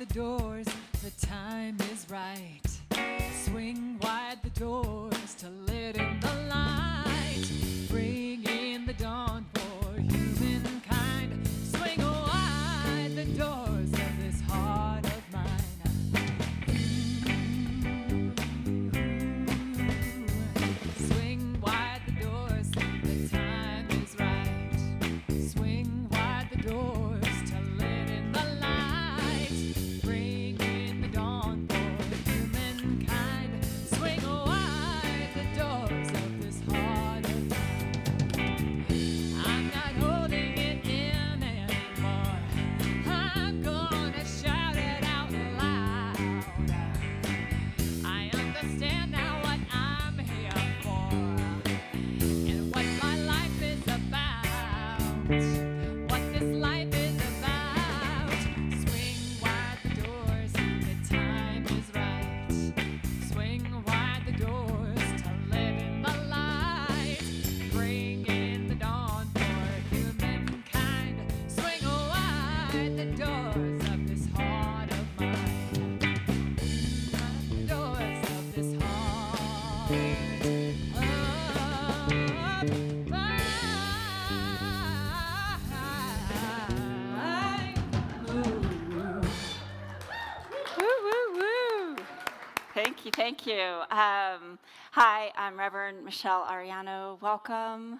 the doors, the time is right. Swing wide the doors to let in the light. Bring in the dawn for humankind. Swing wide the doors of this heart of mine. Swing wide the doors, the time is right. Swing wide the doors to let in the light. Bring in the dawn for humankind. Swing wide the doors of this heart of mine. I'm not holding it in anymore. I'm gonna shout it out loud. I understand now what I'm here for and what my life is about. What this life is about. Swing wide the doors, the time is right. Swing wide the doors to let in the light. Bring in the dawn for humankind. Swing wide the doors of this heart of mine. The doors of this heart of mine. Woo, woo, woo. Thank you, thank you. Hi, I'm Reverend Michelle Ariano. Welcome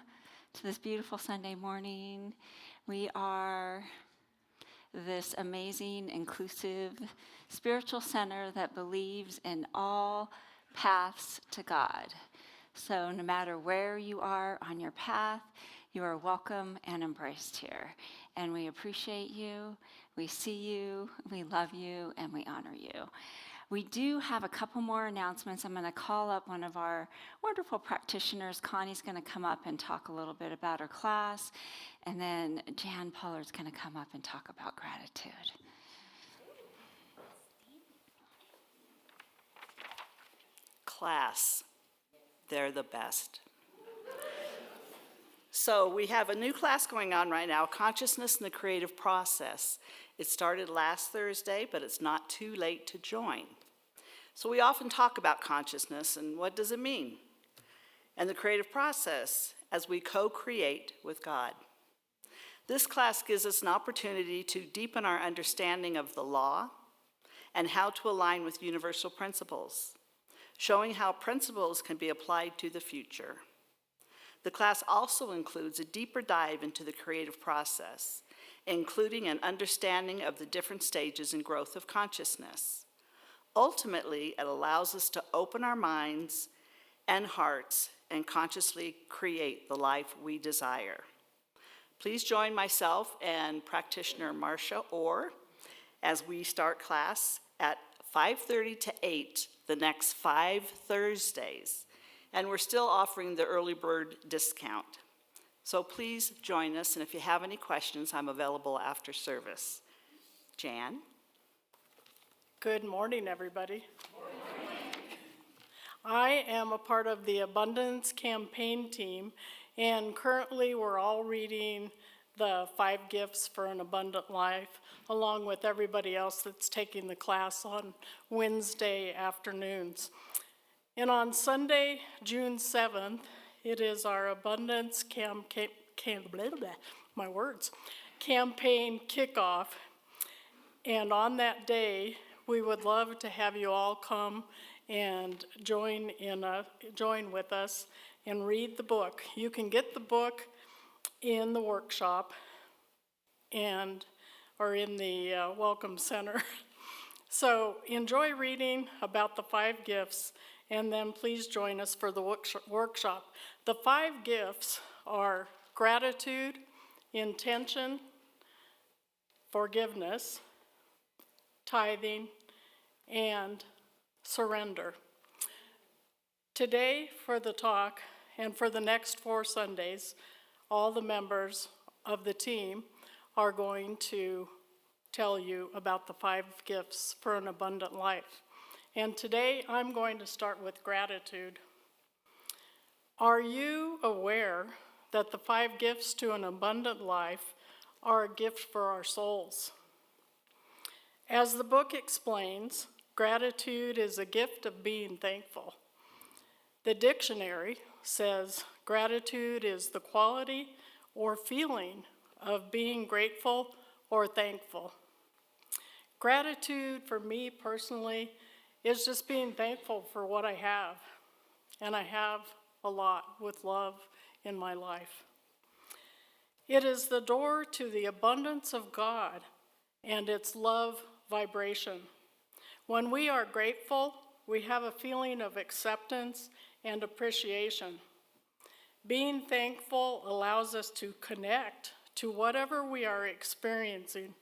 to this beautiful Sunday morning. We are this amazing, inclusive, spiritual center that believes in all paths to God. So no matter where you are on your path, you are welcome and embraced here. And we appreciate you, we see you, we love you, and we honor you. We do have a couple more announcements. I'm going to call up one of our wonderful practitioners. Connie's going to come up and talk a little bit about her class. And then Jan Pollard's going to come up and talk about gratitude. Class, they're the best. So we have a new class going on right now, Consciousness and the Creative Process. It started last Thursday, but it's not too late to join. So we often talk about consciousness and what does it mean? And the creative process as we co-create with God. This class gives us an opportunity to deepen our understanding of the law and how to align with universal principles, showing how principles can be applied to the future. The class also includes a deeper dive into the creative process, including an understanding of the different stages and growth of consciousness. Ultimately, it allows us to open our minds and hearts and consciously create the life we desire. Please join myself and practitioner Marcia Orr as we start class at 5:30 to 8 the next 5 Thursdays. And we're still offering the early bird discount. So please join us, and if you have any questions, I'm available after service. Jan? Good morning, everybody. I am a part of the Abundance Campaign team, and currently we're all reading the 5 Gifts for an Abundant Life, along with everybody else that's taking the class on Wednesday afternoons. And on Sunday, June 7th, it is our Abundance campaign kickoff. And on that day, we would love to have you all come and join with us and read the book. You can get the book in the workshop or in the Welcome Center. So enjoy reading about the 5 gifts, and then please join us for the workshop. The 5 gifts are gratitude, intention, forgiveness, tithing, and surrender. Today, for the talk, and for the next 4 Sundays, all the members of the team are going to tell you about the 5 gifts for an abundant life. And today, I'm going to start with gratitude. Are you aware that the 5 gifts to an abundant life are a gift for our souls? As the book explains, gratitude is a gift of being thankful. The dictionary says gratitude is the quality or feeling of being grateful or thankful. Gratitude for me personally is just being thankful for what I have, and I have a lot with love in my life. It is the door to the abundance of God and its love vibration. When we are grateful, we have a feeling of acceptance and appreciation. Being thankful allows us to connect to whatever we are experiencing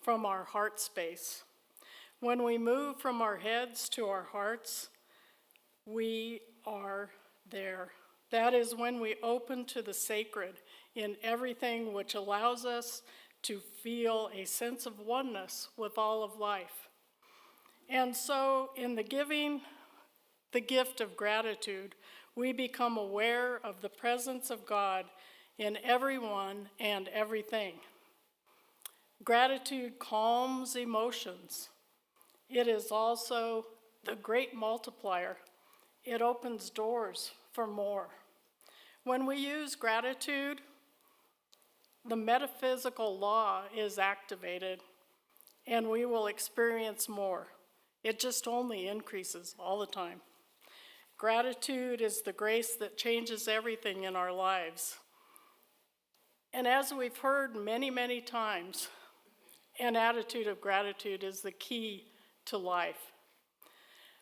from our heart space. When we move from our heads to our hearts, we are there. That is when we open to the sacred in everything, which allows us to feel a sense of oneness with all of life. And so in the giving the gift of gratitude, we become aware of the presence of God in everyone and everything. Gratitude calms emotions. It is also the great multiplier. It opens doors for more. When we use gratitude, the metaphysical law is activated, and we will experience more. It just only increases all the time. Gratitude is the grace that changes everything in our lives. And as we've heard many, many times, an attitude of gratitude is the key to life.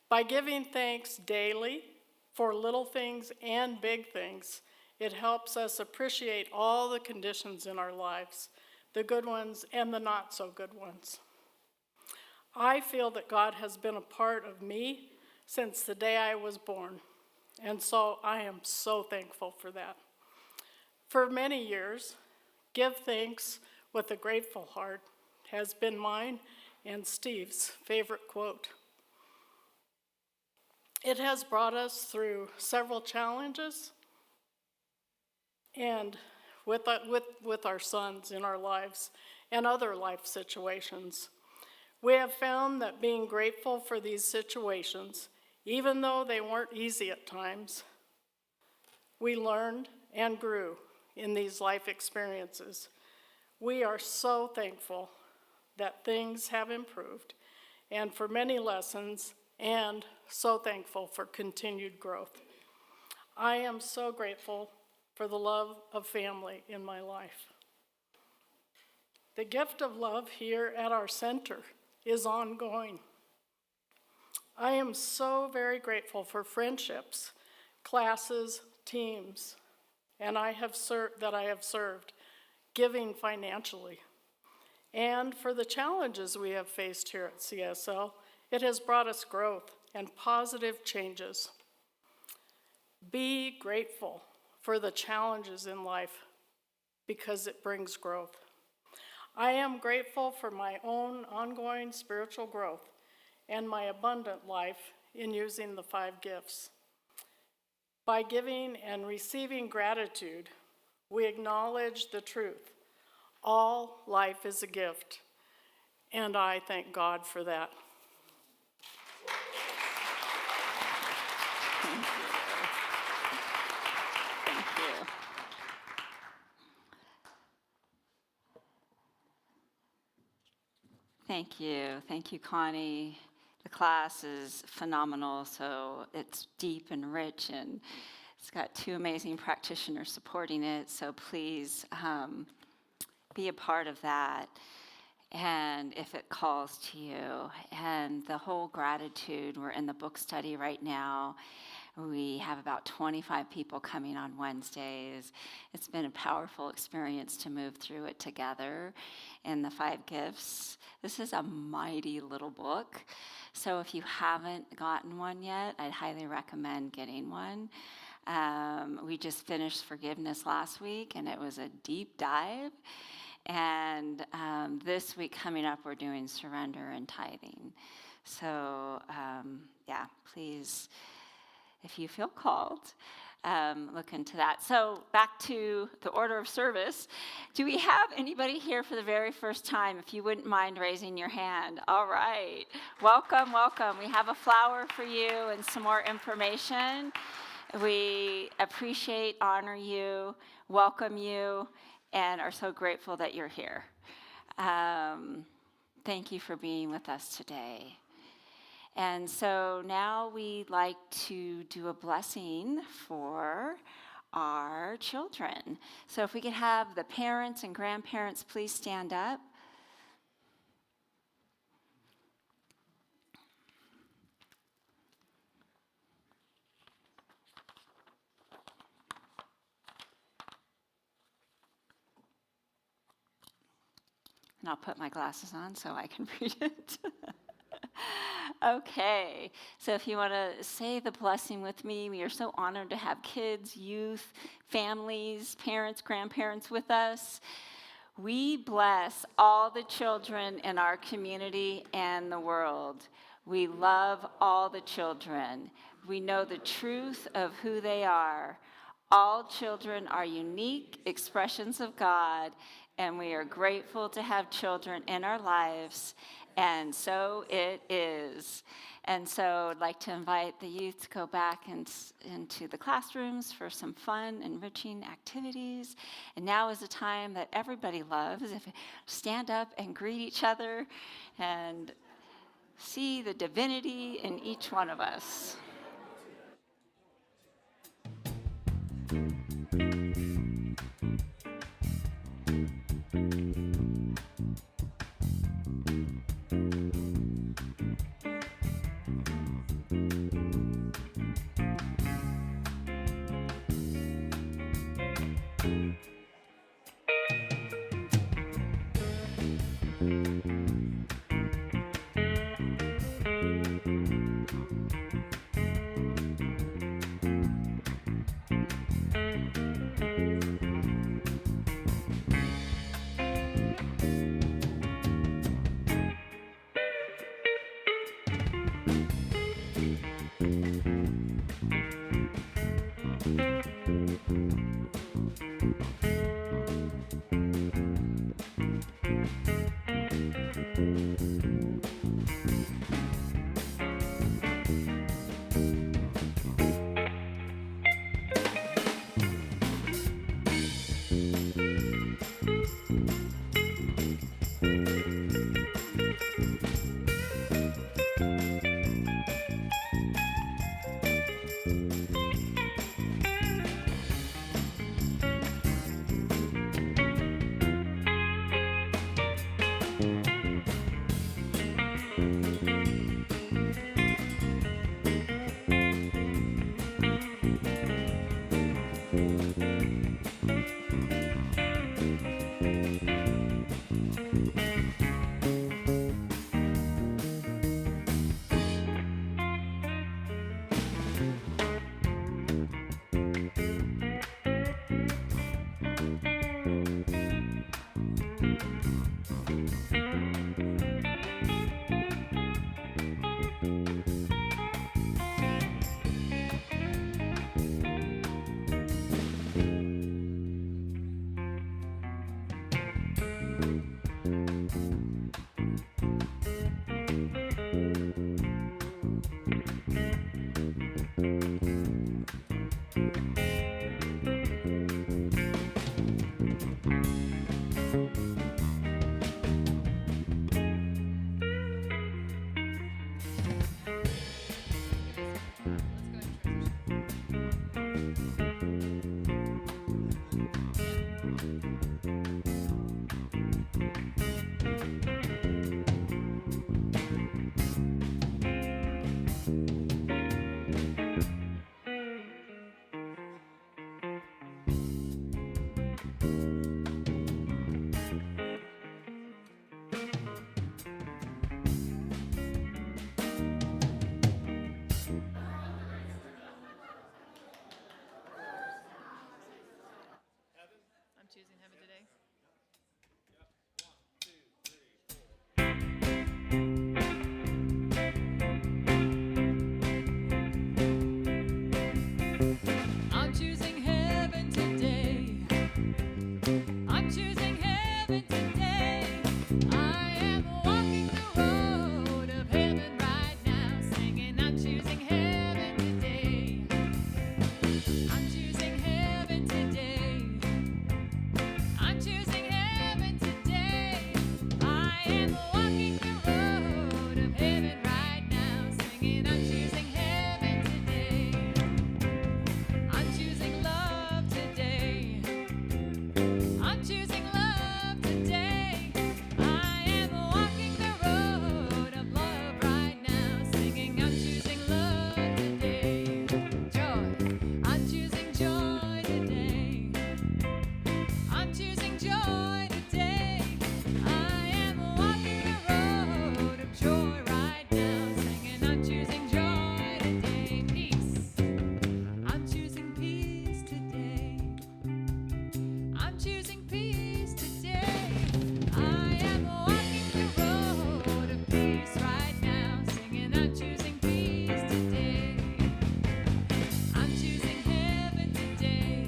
By giving thanks daily for little things and big things, it helps us appreciate all the conditions in our lives, the good ones and the not so good ones. I feel that God has been a part of me since the day I was born, and so I am so thankful for that. For many years, give thanks with a grateful heart has been mine and Steve's favorite quote. It has brought us through several challenges and with our sons in our lives and other life situations. We have found that being grateful for these situations, even though they weren't easy at times, we learned and grew in these life experiences. We are so thankful that things have improved and for many lessons, and so thankful for continued growth. I am so grateful for the love of family in my life. The gift of love here at our center is ongoing. I am so very grateful for friendships, classes, teams, and I have served, giving financially. And for the challenges we have faced here at CSL, it has brought us growth and positive changes. Be grateful for the challenges in life because it brings growth. I am grateful for my own ongoing spiritual growth and my abundant life in using the 5 gifts. By giving and receiving gratitude, we acknowledge the truth. All life is a gift, and I thank God for that. Thank you. Thank you, Connie. The class is phenomenal, so it's deep and rich, and it's got 2 amazing practitioners supporting it, so please be a part of that, and if it calls to you. And the whole gratitude, we're in the book study right now. We have about 25 people coming on Wednesdays. It's been a powerful experience to move through it together in the 5 gifts. This is a mighty little book, so if you haven't gotten one yet, I'd highly recommend getting one. We just finished forgiveness last week, and it was a deep dive. And this week coming up, we're doing surrender and tithing. So yeah, please, if you feel called, look into that. So back to the order of service. Do we have anybody here for the very first time? If you wouldn't mind raising your hand. All right. Welcome, welcome. We have a flower for you and some more information. We appreciate, honor you, welcome you, and are so grateful that you're here. Thank you for being with us today. And so now we'd like to do a blessing for our children. So if we could have the parents and grandparents please stand up. And I'll put my glasses on so I can read it. Okay, so if you want to say the blessing with me, we are so honored to have kids, youth, families, parents, grandparents with us. We bless all the children in our community and the world. We love all the children. We know the truth of who they are. All children are unique expressions of God, and we are grateful to have children in our lives, and so it is. And so I'd like to invite the youth to go back into the classrooms for some fun, enriching activities. And now is a time that everybody loves. If you stand up and greet each other and see the divinity in each one of us. singing I'm choosing heaven today. I'm choosing love today. I'm choosing love today. I am walking the road of love right now, singing I'm choosing love today. Joy, I'm choosing joy today. I'm choosing joy today. I am walking the road of joy right now, singing I'm choosing joy today. Peace, I'm choosing peace today. I'm choosing peace today. I am walking the road of peace right now, singing I'm choosing peace today. I'm choosing heaven today.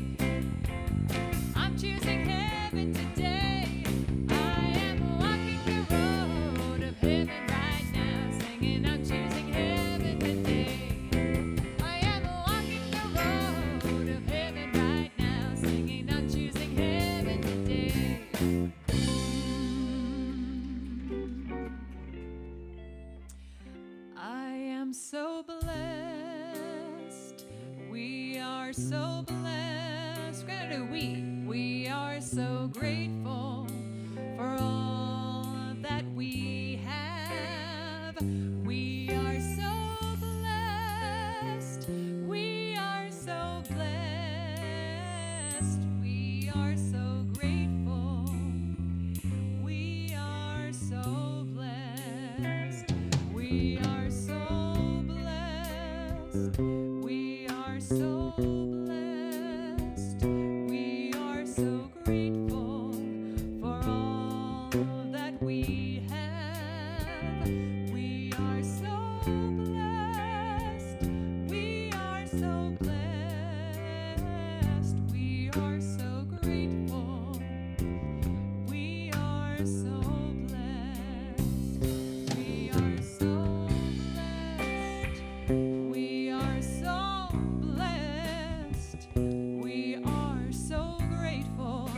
I'm choosing heaven today. I am walking the road of heaven right now, singing I'm choosing heaven today. I am walking the road of heaven right now, singing I'm choosing heaven today. I am so blessed. We are so blessed. We're gonna do we are so grateful for all that we have. We are so blessed. We are so blessed. We are so grateful. We are so blessed. We are so blessed. We are so blessed. We are so grateful for all that we have. We are so blessed. We are so blessed. We are so grateful. We are so blessed. We are so blessed. We are so blessed. We are so grateful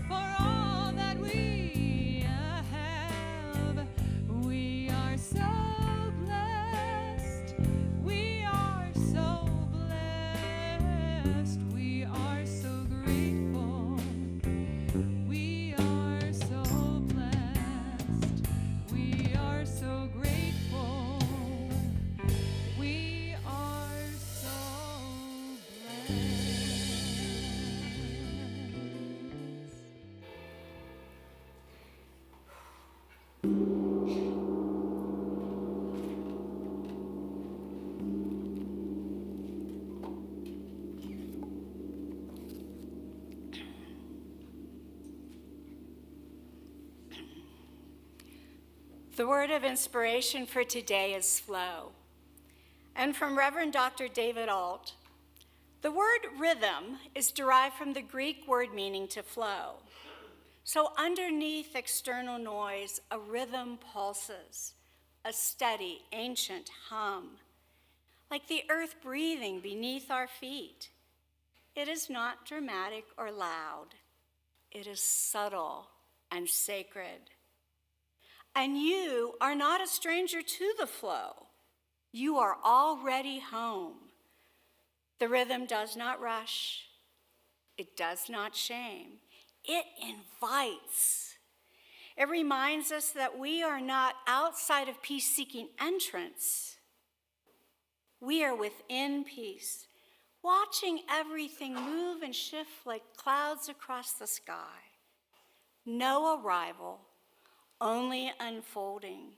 for all that we have. We are so blessed. We are so blessed. We are so grateful. We are so blessed. We are so grateful. We are so blessed. The word of inspiration for today is flow. And from Reverend Dr. David Alt, the word rhythm is derived from the Greek word meaning to flow. So underneath external noise, a rhythm pulses, a steady, ancient hum, like the earth breathing beneath our feet. It is not dramatic or loud. It is subtle and sacred. And you are not a stranger to the flow. You are already home. The rhythm does not rush. It does not shame. It invites. It reminds us that we are not outside of peace-seeking entrance. We are within peace, watching everything move and shift like clouds across the sky. No arrival, only unfolding.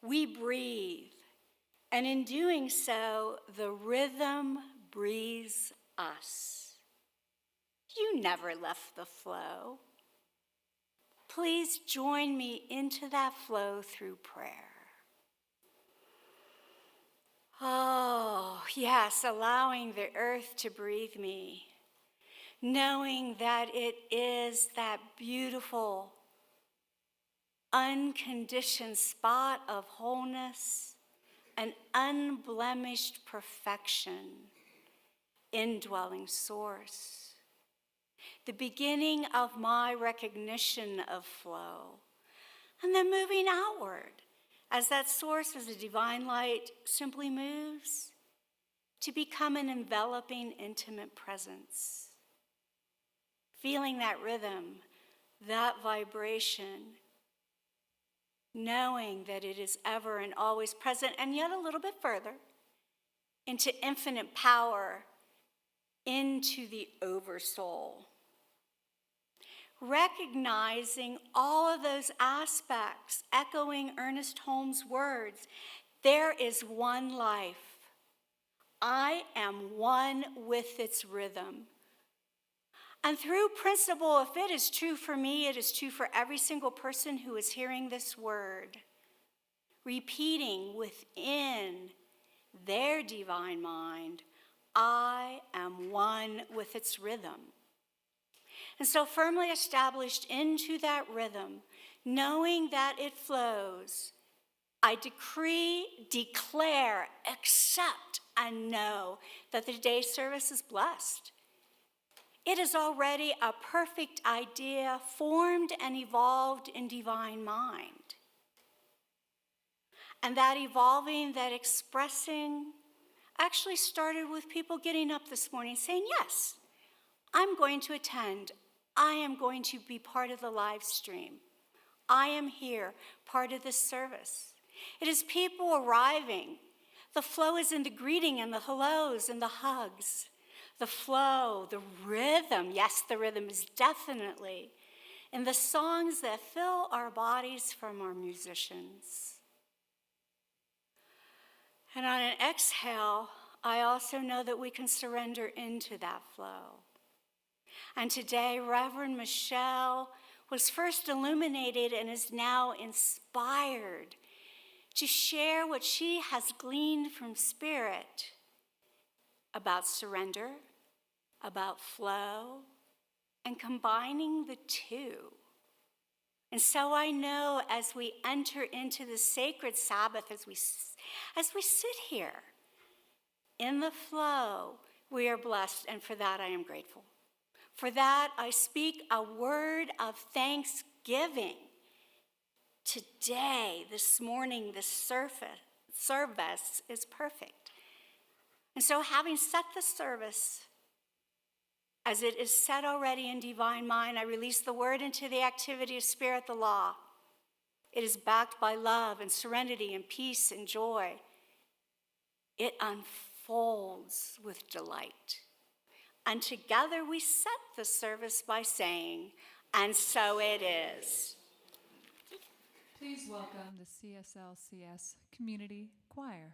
We breathe, and in doing so, the rhythm breathes us. You never left the flow. Please join me into that flow through prayer. Oh, yes, allowing the earth to breathe me, knowing that it is that beautiful, unconditioned spot of wholeness and unblemished perfection, indwelling source, the beginning of my recognition of flow, and then moving outward as that source, as a divine light, simply moves to become an enveloping, intimate presence. Feeling that rhythm, that vibration, knowing that it is ever and always present, and yet a little bit further into infinite power, into the oversoul. Recognizing all of those aspects, echoing Ernest Holmes' words, there is one life. I am one with its rhythm. And through principle, if it is true for me, it is true for every single person who is hearing this word, repeating within their divine mind, I am one with its rhythm. And so firmly established into that rhythm, knowing that it flows, I decree, declare, accept, and know that the day service is blessed. It is already a perfect idea formed and evolved in divine mind. And that evolving, that expressing, actually started with people getting up this morning saying, yes, I'm going to attend. I am going to be part of the live stream. I am here, part of this service. It is people arriving. The flow is in the greeting and the hellos and the hugs. The flow, the rhythm, yes, the rhythm is definitely in the songs that fill our bodies from our musicians. And on an exhale, I also know that we can surrender into that flow. And today, Reverend Michelle was first illuminated and is now inspired to share what she has gleaned from Spirit about surrender, about flow, and combining the two. And so I know as we enter into the sacred Sabbath, as we sit here in the flow, we are blessed, and for that I am grateful. For that I speak a word of thanksgiving. Today, this morning, the service is perfect. And so having set the service, as it is set already in divine mind, I release the word into the activity of Spirit, the law. It is backed by love and serenity and peace and joy. It unfolds with delight. And together we set the service by saying, and so it is. Please welcome the CSLCS Community Choir.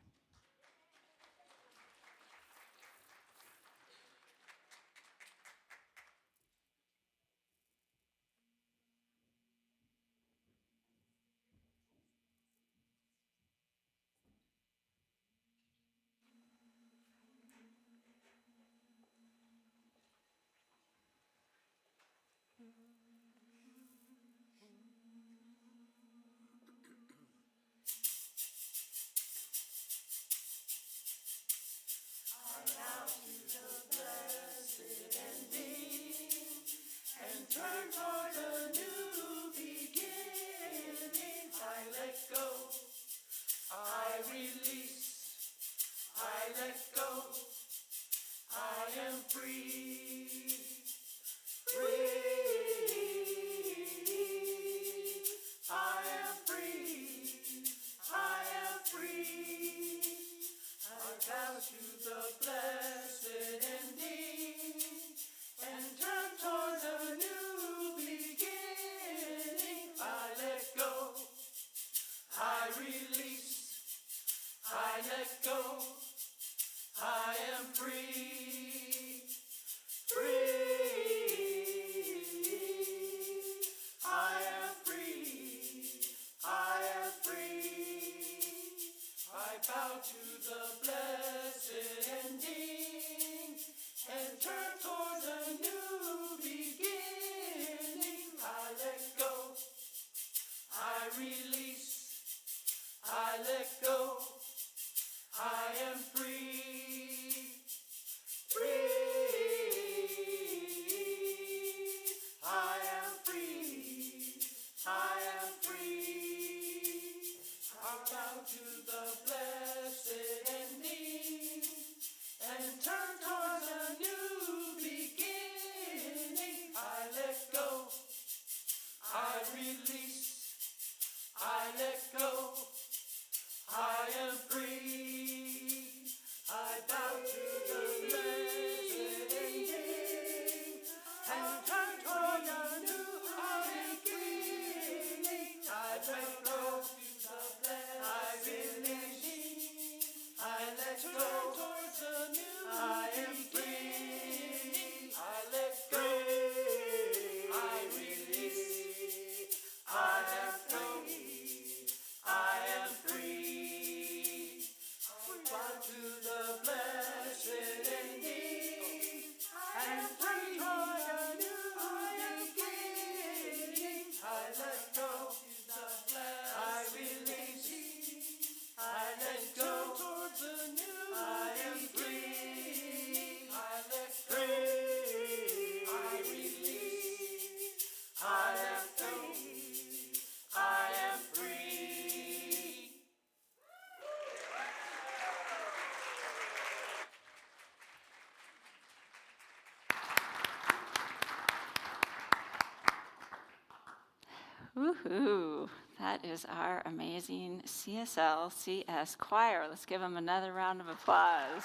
Woohoo! That is our amazing CSL CS choir. Let's give them another round of applause.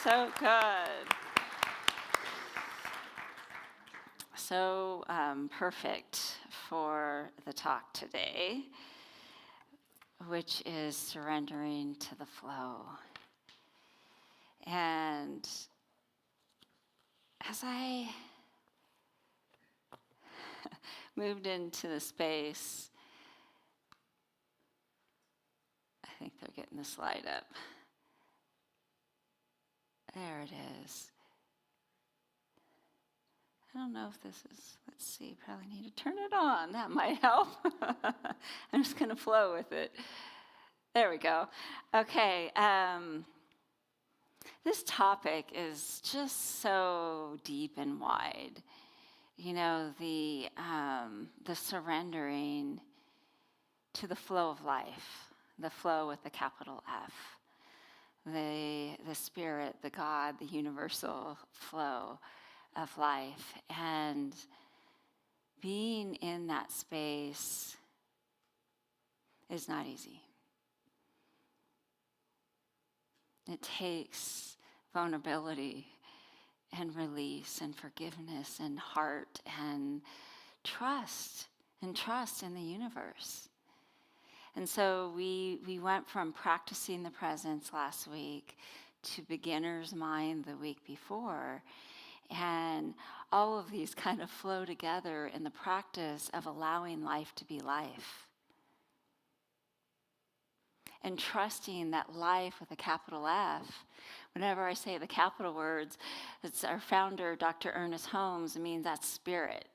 So good. So perfect for the talk today, which is surrendering to the flow. And as I moved into the space, I think they're getting the slide up. There it is. I don't know if this is, let's see, probably need to turn it on. That might help. I'm just going to flow with it. There we go. Okay. This topic is just so deep and wide. You know, the surrendering to the flow of life, the flow with the capital F, the spirit, the God, the universal flow of life. And being in that space is not easy. It takes vulnerability and release and forgiveness and heart and trust in the universe. And so we went from practicing the presence last week to beginner's mind the week before. And all of these kind of flow together in the practice of allowing life to be life. And trusting that life with a capital F, whenever I say the capital words, it's our founder, Dr. Ernest Holmes, means that's spirit.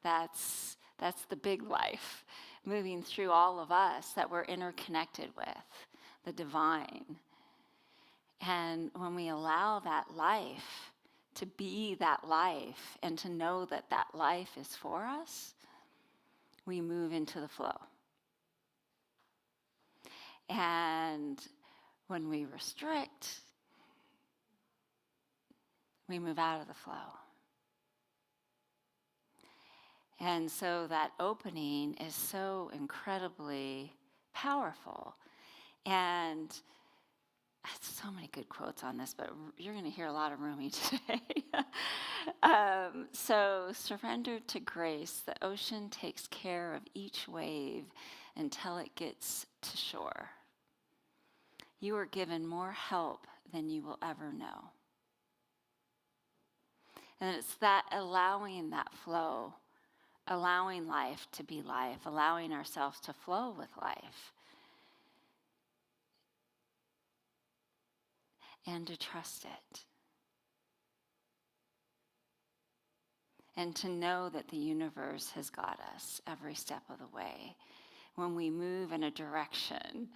That's the big life moving through all of us that we're interconnected with, the divine. And when we allow that life to be that life and to know that that life is for us, we move into the flow. And when we restrict, we move out of the flow. And so that opening is so incredibly powerful. And so many good quotes on this, but you're going to hear a lot of Rumi today. So surrender to grace. The ocean takes care of each wave until it gets to shore. You are given more help than you will ever know. And it's that allowing that flow, allowing life to be life, allowing ourselves to flow with life. And to trust it. And to know that the universe has got us every step of the way. When we move in a direction,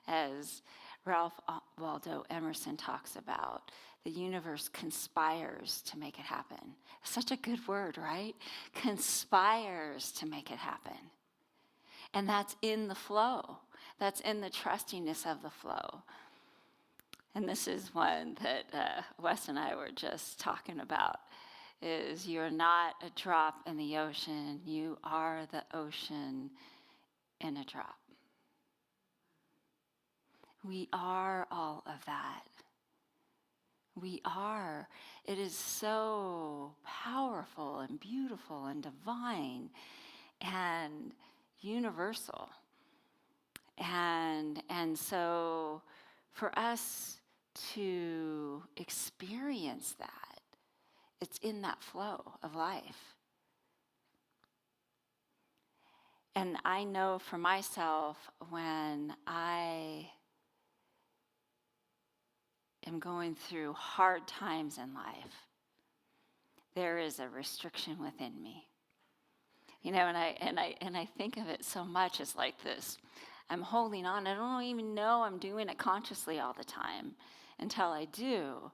as Ralph Waldo Emerson talks about, the universe conspires to make it happen. Such a good word, right? Conspires to make it happen. And that's in the flow. That's in the trustiness of the flow. And this is one that Wes and I were just talking about, is you're not a drop in the ocean, you are the ocean in a drop. We are all of that. We are. It is so powerful and beautiful and divine and universal. And so for us to experience that. It's in that flow of life. And I know for myself, when I am going through hard times in life, there is a restriction within me. You know, and I think of it so much as like this. I'm holding on. I don't even know I'm doing it consciously all the time until I do.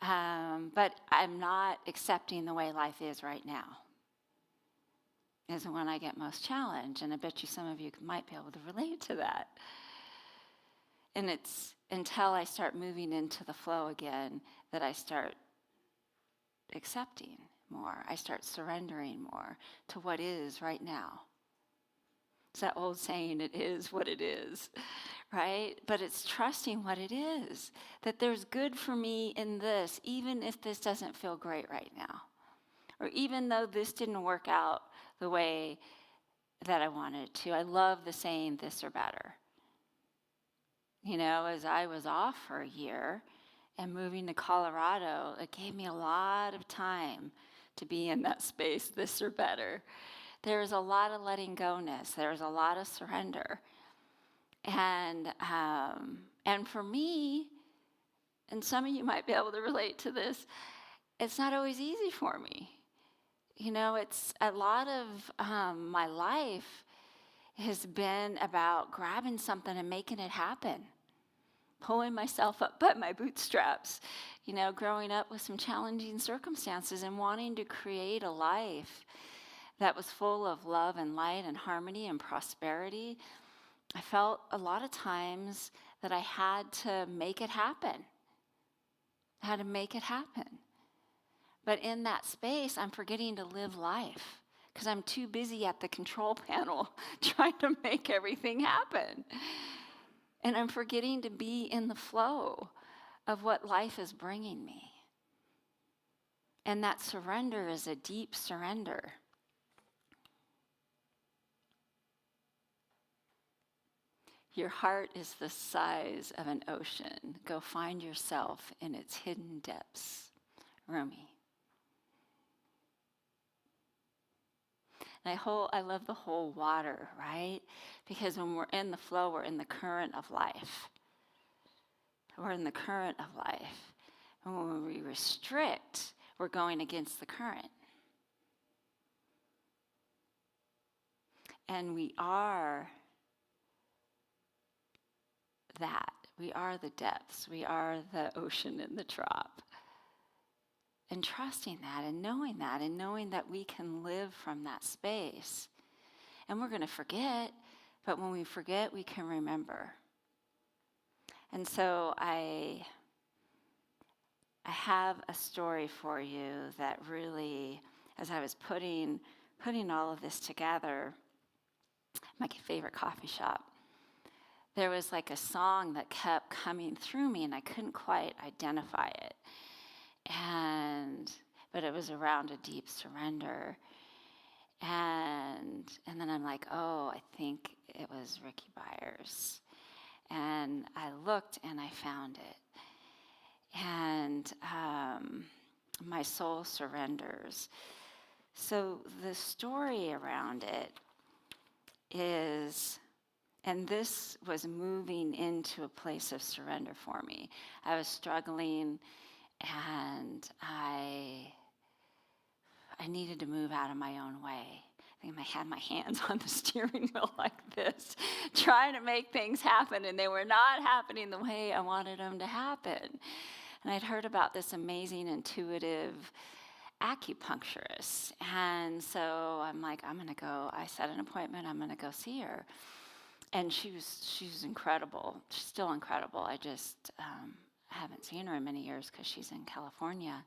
But I'm not accepting the way life is right now. Is when I get most challenged, and I bet you some of you might be able to relate to that. And it's until I start moving into the flow again that I start accepting more. I start surrendering more to what is right now. It's that old saying, it is what it is, right? But it's trusting what it is, that there's good for me in this, even if this doesn't feel great right now. Or even though this didn't work out the way that I wanted it to. I love the saying, this or better. You know, as I was off for a year and moving to Colorado, it gave me a lot of time to be in that space, this or better. There was a lot of letting go-ness. There was a lot of surrender. And for me, and some of you might be able to relate to this, it's not always easy for me. You know, it's a lot of my life has been about grabbing something and making it happen, pulling myself up by my bootstraps, you know, growing up with some challenging circumstances and wanting to create a life that was full of love and light and harmony and prosperity. I felt a lot of times that I had to make it happen. I had to make it happen. But in that space, I'm forgetting to live life because I'm too busy at the control panel trying to make everything happen. And I'm forgetting to be in the flow of what life is bringing me. And that surrender is a deep surrender. Your heart is the size of an ocean. Go find yourself in its hidden depths. Rumi. And I love the whole water, right? Because when we're in the flow, we're in the current of life. We're in the current of life. And when we restrict, we're going against the current. And we are that. We are the depths. We are the ocean in the drop. And trusting that and knowing that we can live from that space. And we're going to forget, but when we forget, we can remember. And so I have a story for you that really, as I was putting all of this together, my favorite coffee shop, there was like a song that kept coming through me and I couldn't quite identify it. But it was around a deep surrender. And then I'm like, oh, I think it was Ricky Byers. And I looked and I found it. And my soul surrenders. So the story around it is, and this was moving into a place of surrender for me. I was struggling and I needed to move out of my own way. I think I had my hands on the steering wheel like this, trying to make things happen, and they were not happening the way I wanted them to happen. And I'd heard about this amazing intuitive acupuncturist. And so I'm like, I'm going to go. I set an appointment. I'm going to go see her. And she was incredible. She's still incredible. I just haven't seen her in many years because she's in California.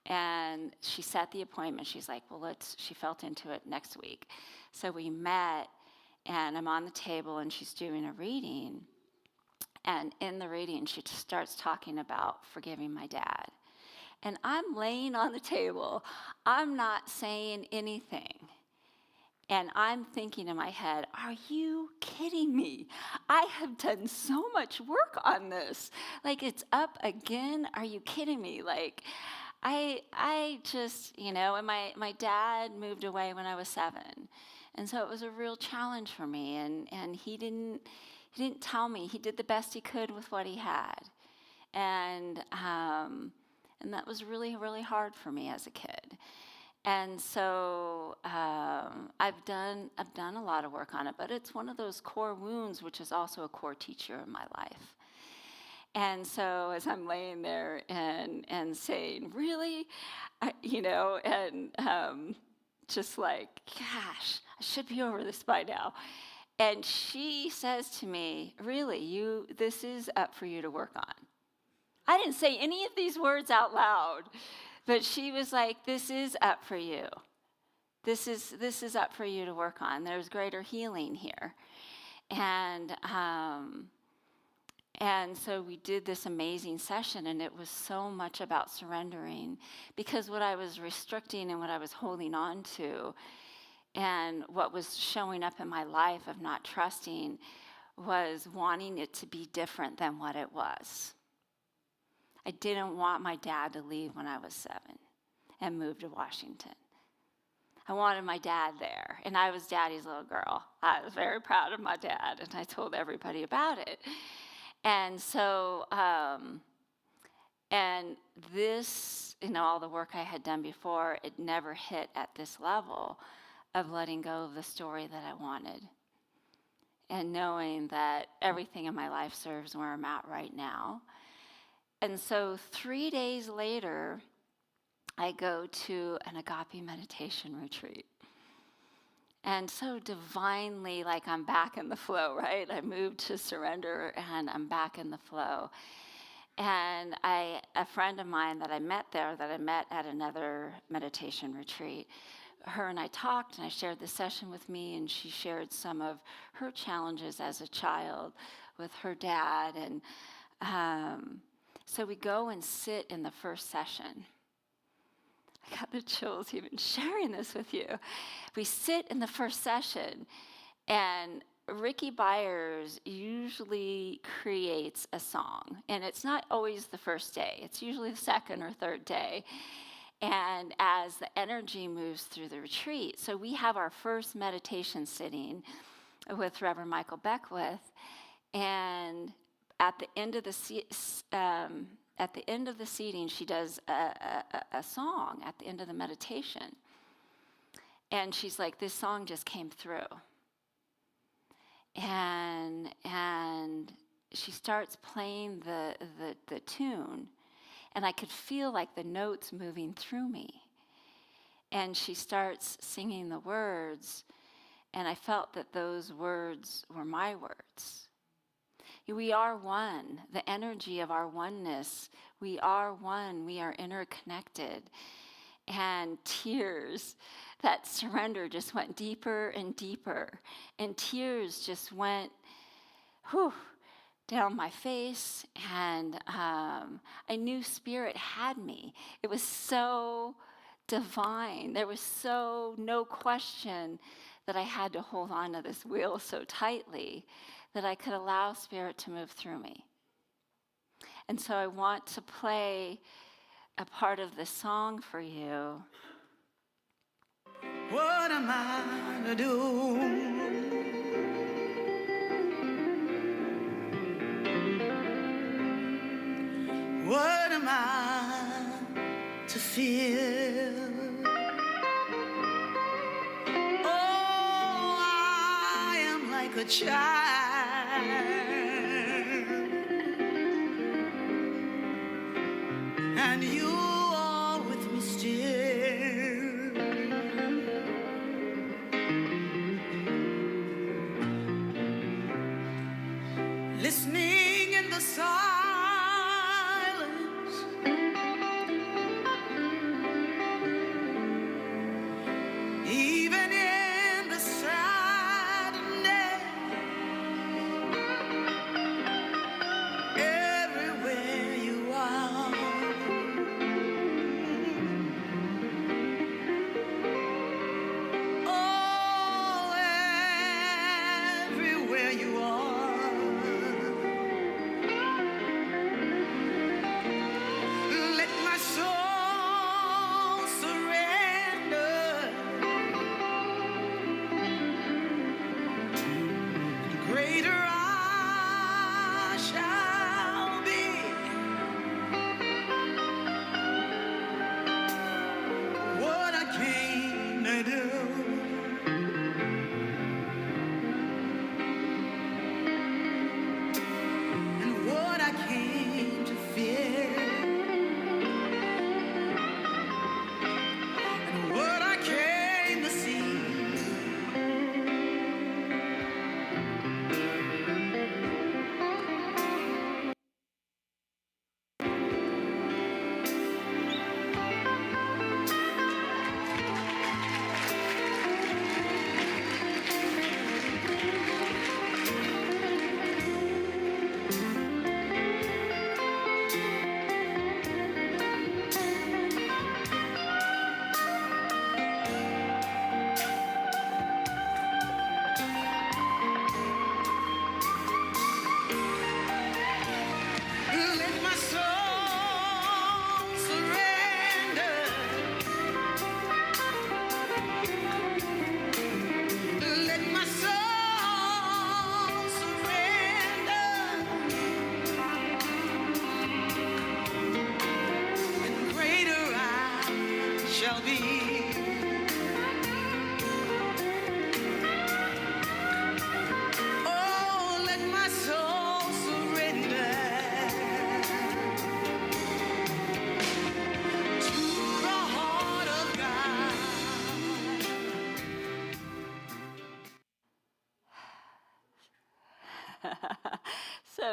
And she set the appointment. She's like, well, she felt into it next week. So we met, and I'm on the table, and she's doing a reading. And in the reading, she starts talking about forgiving my dad. And I'm laying on the table. I'm not saying anything. And I'm thinking in my head, are you kidding me? I have done so much work on this. Like, it's up again? Are you kidding me? Like, I just, and my dad moved away when I was 7. And so it was a real challenge for me. And he didn't tell me. He did the best he could with what he had. And that was really, really hard for me as a kid. And so I've done a lot of work on it, but it's one of those core wounds, which is also a core teacher in my life. And so as I'm laying there and saying, really, just like, gosh, I should be over this by now. And she says to me, really, this is up for you to work on. I didn't say any of these words out loud. But she was like, this is up for you. This is up for you to work on. There's greater healing here. And so we did this amazing session, and it was so much about surrendering, because what I was restricting and what I was holding on to and what was showing up in my life of not trusting was wanting it to be different than what it was. I didn't want my dad to leave when I was 7 and move to Washington. I wanted my dad there, and I was Daddy's little girl. I was very proud of my dad, and I told everybody about it. And so, and this, all the work I had done before, it never hit at this level of letting go of the story that I wanted and knowing that everything in my life serves where I'm at right now. And so 3 days later, I go to an agape meditation retreat. And so divinely, like, I'm back in the flow, right? I moved to surrender, and I'm back in the flow. And a friend of mine that I met there, that I met at another meditation retreat, her and I talked, and I shared the session with me, and she shared some of her challenges as a child with her dad. And so we go and sit in the first session. I got the chills even sharing this with you. We sit in the first session, and Ricky Byers usually creates a song. And it's not always the first day. It's usually the second or third day. And as the energy moves through the retreat, so we have our first meditation sitting with Reverend Michael Beckwith, and at the end of the seating, she does a song at the end of the meditation. And she's like, this song just came through. And she starts playing the tune, and I could feel like the notes moving through me. And she starts singing the words, and I felt that those words were my words. We are one, the energy of our oneness. We are one, we are interconnected. And tears, that surrender just went deeper and deeper. And tears just went, down my face. And I knew Spirit had me. It was so divine. There was no question that I had to hold on to this wheel so tightly that I could allow Spirit to move through me. And so I want to play a part of the song for you. What am I to do? What am I to feel? Oh, I am like a child. And you are with me still. Listening in the silence, even in the sadness, everywhere you are. Oh, everywhere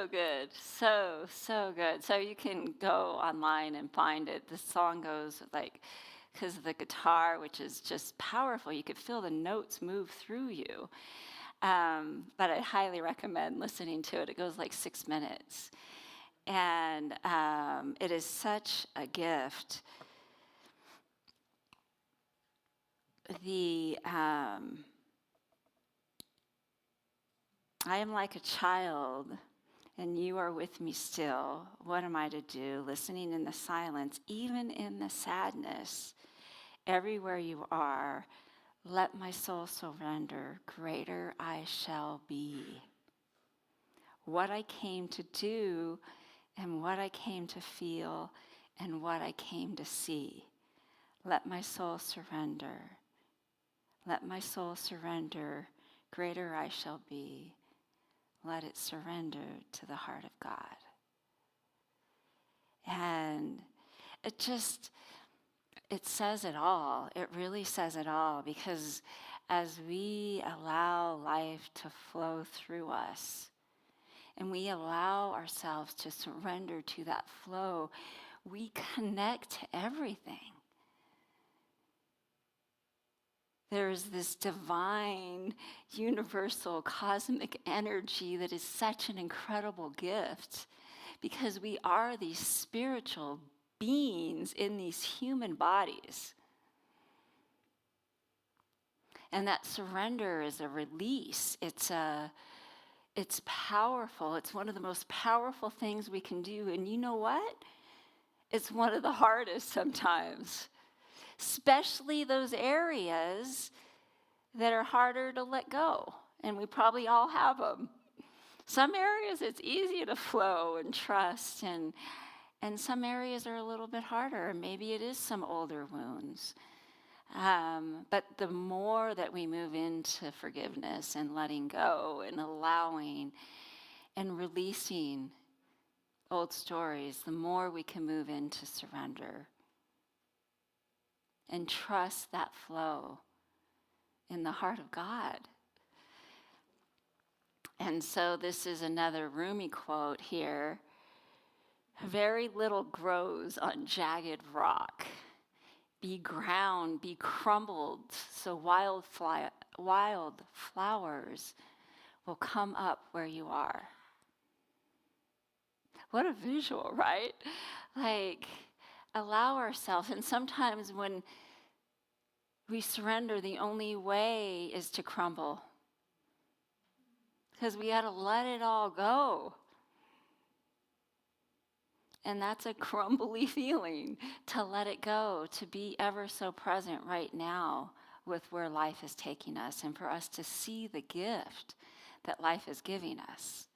so good. So good. So you can go online and find it. The song goes like, because of the guitar, which is just powerful, you could feel the notes move through you. But I highly recommend listening to it. It goes like 6 minutes. And it is such a gift. I am like a child, and you are with me still. What am I to do? Listening in the silence, even in the sadness, everywhere you are, let my soul surrender. Greater I shall be. What I came to do, and what I came to feel, and what I came to see. Let my soul surrender. Let my soul surrender. Greater I shall be. Let it surrender to the heart of God. And it says it all. It really says it all, because as we allow life to flow through us, and we allow ourselves to surrender to that flow, we connect to everything. There's this divine, universal, cosmic energy that is such an incredible gift, because we are these spiritual beings in these human bodies. And that surrender is a release. It's powerful. It's one of the most powerful things we can do. And you know what? It's one of the hardest sometimes, especially those areas that are harder to let go. And we probably all have them. Some areas it's easy to flow and trust, and some areas are a little bit harder. Maybe it is some older wounds. But the more that we move into forgiveness and letting go and allowing and releasing old stories, the more we can move into surrender and trust that flow in the heart of God. And so this is another Rumi quote here. Very little grows on jagged rock. Be ground, be crumbled, so wild flowers will come up where you are. What a visual, right? Like, allow ourselves, and sometimes when we surrender, the only way is to crumble, because we got to let it all go. And that's a crumbly feeling, to let it go, to be ever so present right now with where life is taking us, and for us to see the gift that life is giving us.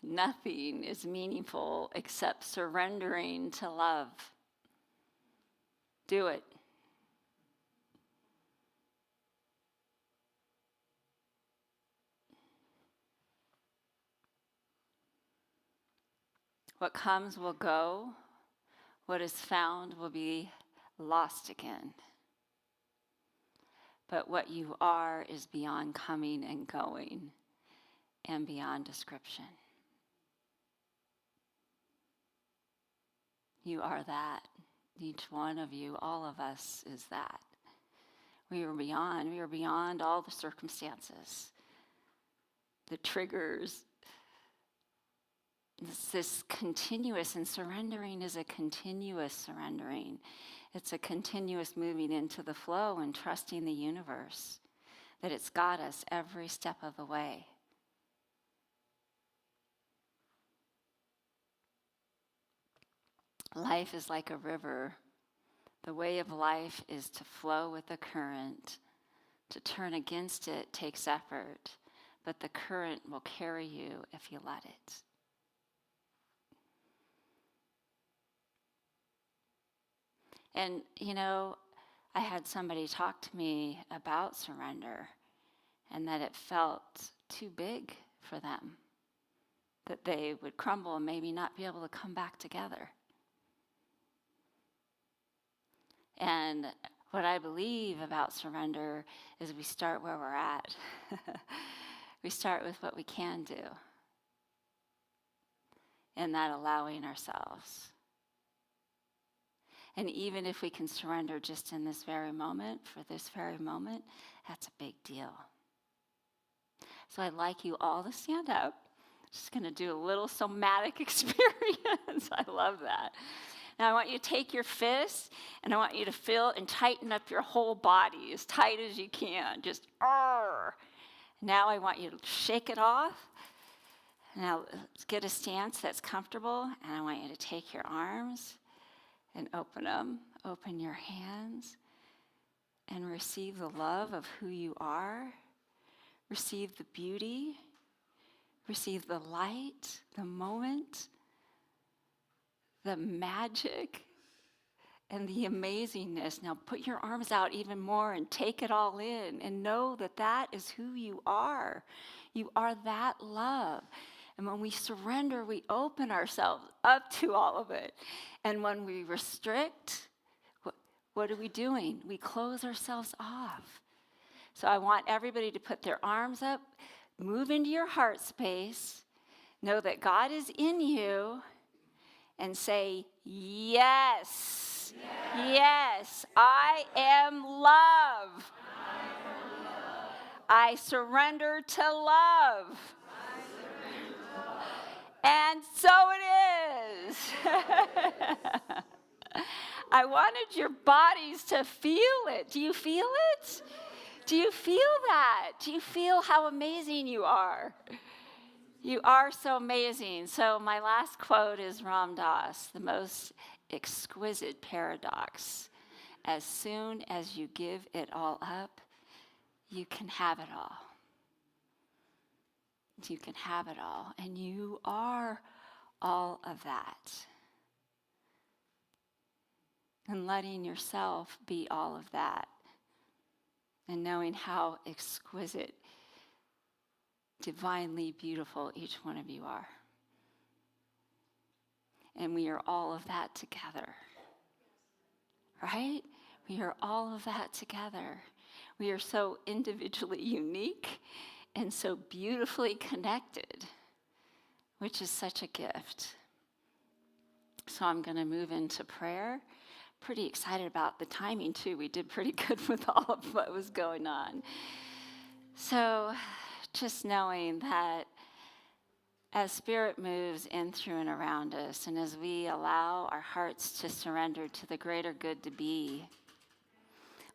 Nothing is meaningful except surrendering to love. Do it. What comes will go. What is found will be lost again. But what you are is beyond coming and going, and beyond description. You are that. Each one of you, all of us, is that. We are beyond all the circumstances, the triggers. It's this continuous, and surrendering is a continuous surrendering. It's a continuous moving into the flow and trusting the universe, that it's got us every step of the way. Life is like a river. The way of life is to flow with the current. To turn against it takes effort, but the current will carry you if you let it. And, I had somebody talk to me about surrender, and that it felt too big for them, that they would crumble and maybe not be able to come back together. And What I believe about surrender is we start where we're at. We start with what we can do, and that allowing ourselves. And even if we can surrender just in this very moment, for this very moment, that's a big deal. So I'd like you all to stand up. Just going to do a little somatic experience. I love that. Now I want you to take your fist, and I want you to feel and tighten up your whole body as tight as you can. Just, arr. Now I want you to shake it off. Now let's get a stance that's comfortable, and I want you to take your arms and open them, open your hands, and receive the love of who you are. Receive the beauty, receive the light, the moment, the magic, and the amazingness. Now put your arms out even more and take it all in and know that that is who you are. You are that love. And when we surrender, we open ourselves up to all of it. And when we restrict, what are we doing? We close ourselves off. So I want everybody to put their arms up, move into your heart space, know that God is in you, and say, yes, yes, I am love. I surrender to love. And so it is. I wanted your bodies to feel it. Do you feel it? Do you feel that? Do you feel how amazing you are? You are so amazing. So my last quote is Ram Dass, the most exquisite paradox. As soon as you give it all up, you can have it all. You can have it all, and you are all of that. And letting yourself be all of that, and knowing how exquisite, divinely beautiful each one of you are. And we are all of that together, right? We are all of that together. We are so individually unique and so beautifully connected, which is such a gift. So I'm going to move into prayer. Pretty excited about the timing, too. We did pretty good with all of what was going on. So just knowing that as Spirit moves in, through, and around us, and as we allow our hearts to surrender to the greater good to be,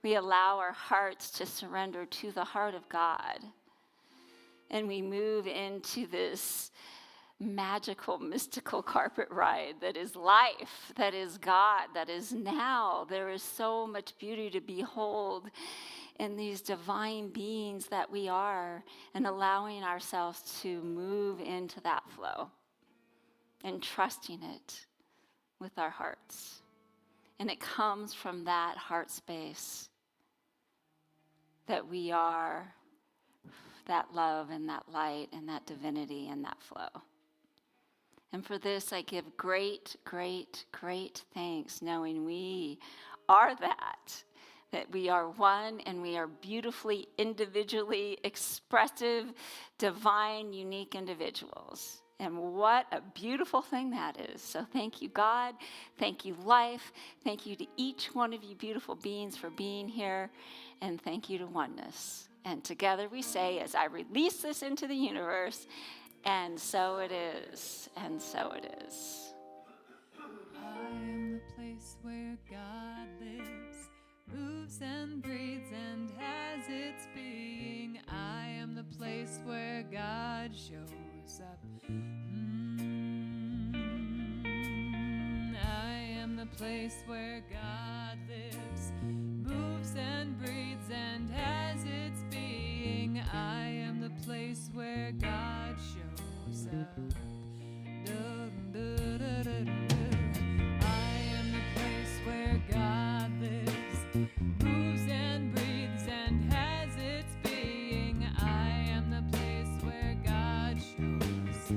we allow our hearts to surrender to the heart of God. And we move into this magical, mystical carpet ride that is life, that is God, that is now. There is so much beauty to behold in these divine beings that we are, and allowing ourselves to move into that flow and trusting it with our hearts. And it comes from that heart space that we are that love and that light and that divinity and that flow. And for this, I give great, great, great thanks, knowing we are that we are one, and we are beautifully, individually expressive, divine, unique individuals. And what a beautiful thing that is. So thank you, God. Thank you, life. Thank you to each one of you beautiful beings for being here. And thank you to oneness. And together we say, as I release this into the universe, and so it is, and so it is. I am the place where God lives, moves and breathes and has its being. I am the place where God shows up. I am the place where God lives, moves and breathes and has its being. I am the place where God shows up. I am the place where God lives, moves and breathes and has its being. I am the place where God shows up.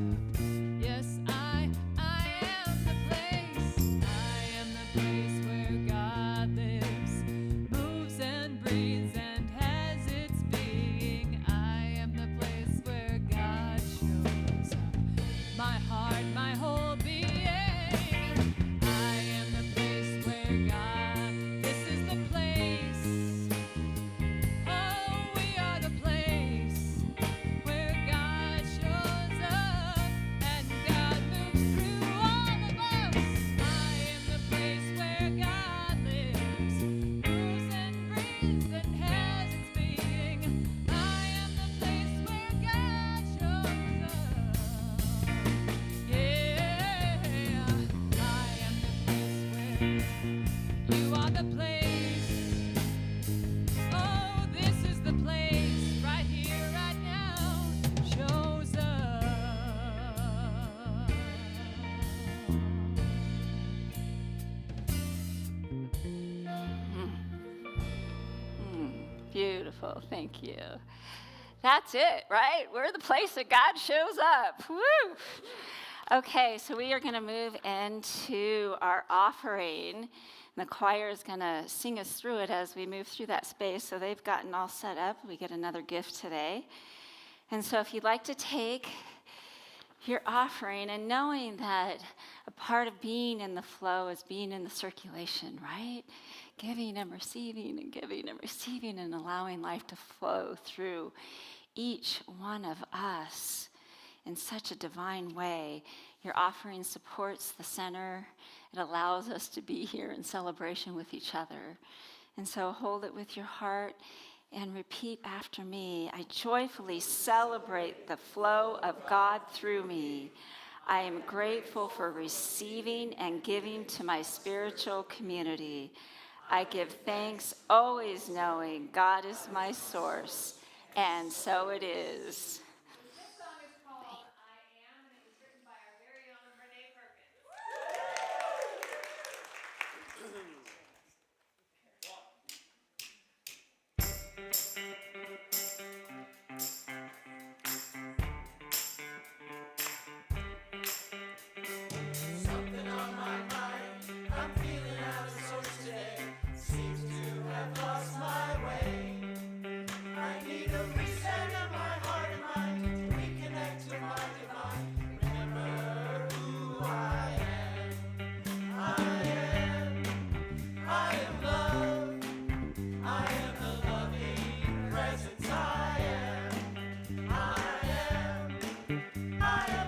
Yes, I am the place. I am the place where God lives, moves beautiful. Thank you. That's it, right? We're the place that God shows up. Woo! Okay, so we are going to move into our offering. The choir is going to sing us through it as we move through that space. So they've gotten all set up. We get another gift today. And so if you'd like to take your offering, and knowing that a part of being in the flow is being in the circulation, right? Giving and receiving and giving and receiving and allowing life to flow through each one of us in such a divine way. Your offering supports the center. It allows us to be here in celebration with each other. And so hold it with your heart and repeat after me. I joyfully celebrate the flow of God through me. I am grateful for receiving and giving to my spiritual community. I give thanks, always knowing God is my source, and so it is. This song is called I Am, and it was written by our very own Renee Perkins. Something on my mind, I'm feeling out of sorts today. Seems to have lost my way. I need a reset in my heart and mind to reconnect to my divine. Remember who I am. I am love. I am the loving presence. I am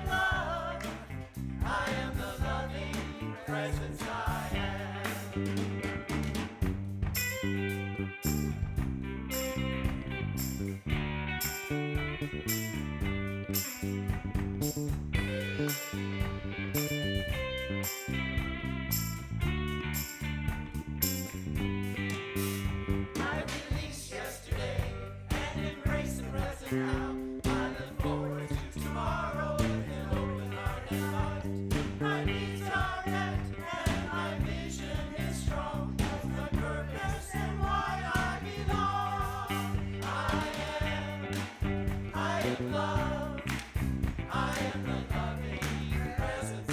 love. I am the loving presence I am. I released yesterday and embrace the present now. I look forward to tomorrow with an open heart and heart. My needs are met and my vision is strong. That's my purpose and why I belong. I am love. I am the loving presence I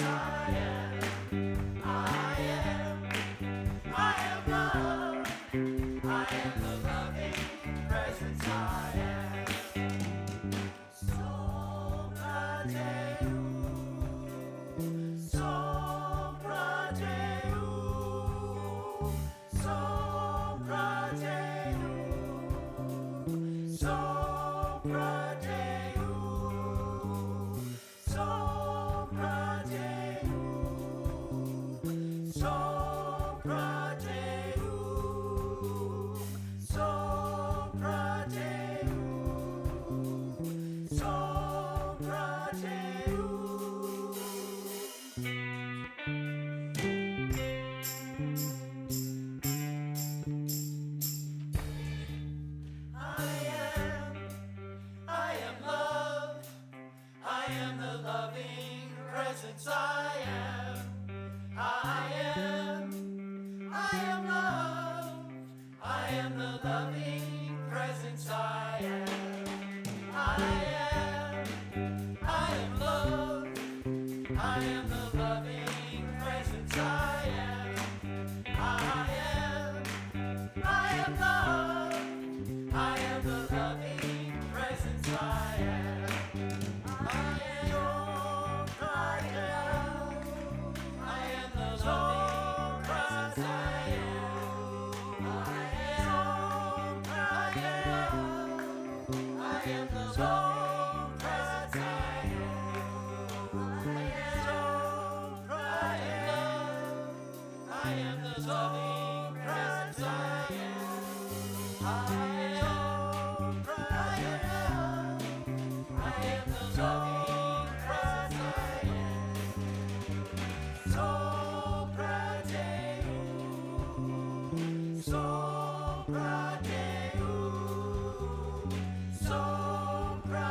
am. I am love. I am the loving presence I am. I am love. I am the loving presence I am. I am love. I am the loving presence I am. I am love. I am the loving presence I am. I am love. I am the loving presence I am. I am your guardian. I am the loving presence I am. I am your guardian. I am the loving presence I am. I am your guardian. I am the loving presence I am. I am the loving presence I am. So proud of you. So proud of you. So proud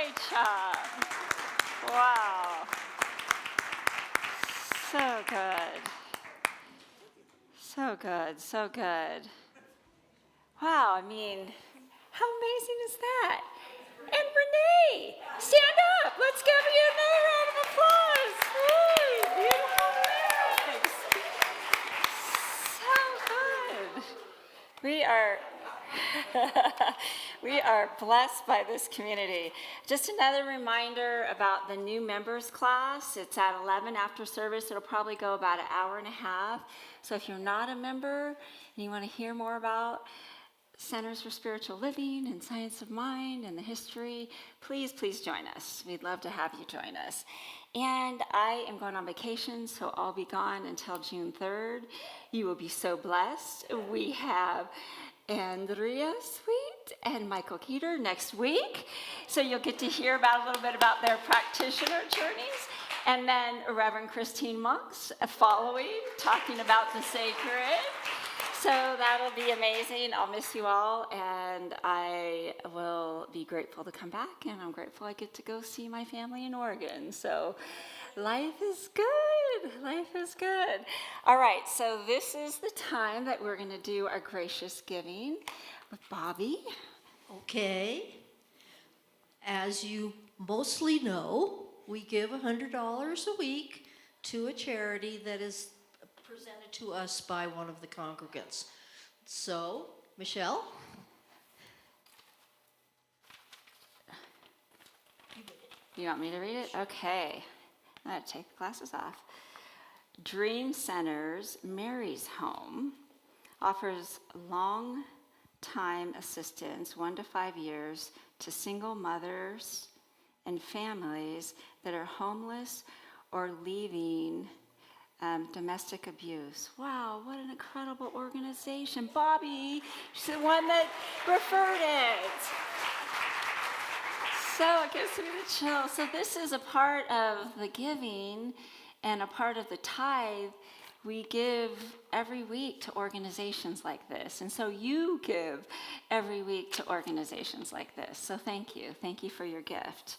Great job. Wow. So good. So good, so good. Wow, I mean, how amazing is that? And Renee, stand up. Let's give you another round of applause. Hey, beautiful lyrics. So good. We are blessed by this community. Just another reminder about the new members class. It's at 11 after service. It'll probably go about an hour and a half. So if you're not a member and you want to hear more about Centers for Spiritual Living and Science of Mind and the history, please join us. We'd love to have you join us. And I am going on vacation, so I'll be gone until June 3rd. You will be so blessed. We have Andrea Sweet and Michael Keeter next week. So you'll get to hear about a little bit about their practitioner journeys. And then Reverend Christine Monks following, talking about the sacred. So that'll be amazing. I'll miss you all, and I will be grateful to come back, and I'm grateful I get to go see my family in Oregon. So life is good. Life is good. All right, so this is the time that we're going to do our gracious giving with Bobby. Okay. As you mostly know, we give $100 a week to a charity that is presented to us by one of the congregants. So, Michelle? You want me to read it? Okay. I'm going to take the glasses off. Dream Centers Mary's Home offers long-time assistance, 1 to 5 years, to single mothers and families that are homeless or leaving domestic abuse. Wow, what an incredible organization. Bobby, she's the one that referred it. So it gives me the chills. So this is a part of the giving and a part of the tithe. We give every week to organizations like this. And so you give every week to organizations like this. So thank you. Thank you for your gift.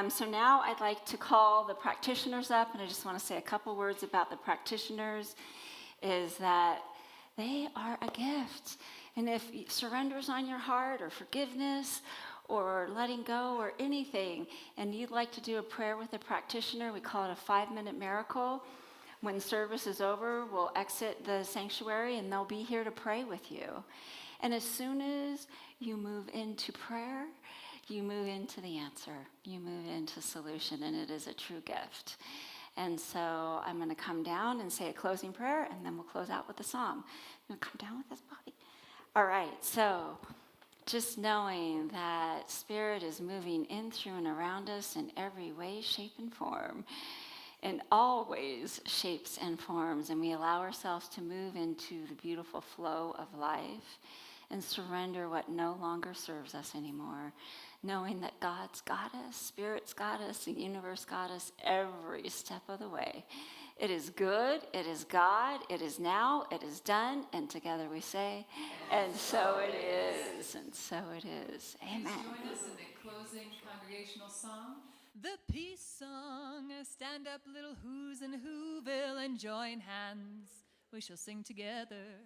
So now I'd like to call the practitioners up, and I just want to say a couple words about the practitioners, is that they are a gift. And if surrender's on your heart, or forgiveness, or letting go, or anything, and you'd like to do a prayer with a practitioner, we call it a 5-minute miracle. When service is over, we'll exit the sanctuary, and they'll be here to pray with you. And as soon as you move into prayer, you move into the answer, you move into solution, and it is a true gift. And so I'm going to come down and say a closing prayer, and then we'll close out with a psalm. You want to come down with us, Bobby? All right, so just knowing that Spirit is moving in, through, and around us in every way, shape, and form, in all ways, shapes, and forms, and we allow ourselves to move into the beautiful flow of life and surrender what no longer serves us anymore, knowing that God's got us, Spirit's got us, the universe got us every step of the way. It is good, it is God, it is now, it is done, and together we say, and so it is, and so it is. Amen. Join us in the closing congregational song. The peace song. Stand up, little who's in Whoville, and join hands. We shall sing together.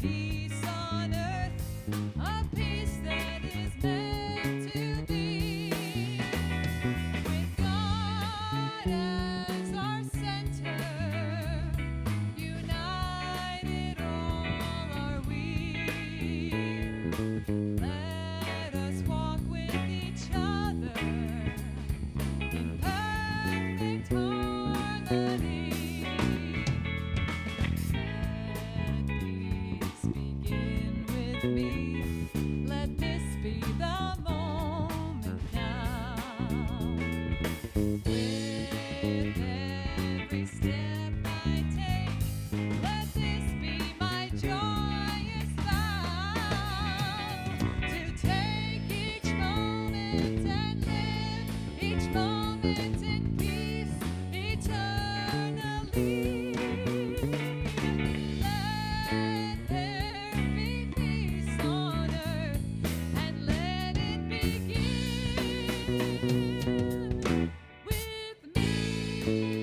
Peace on earth, a peace that is meant Thank you.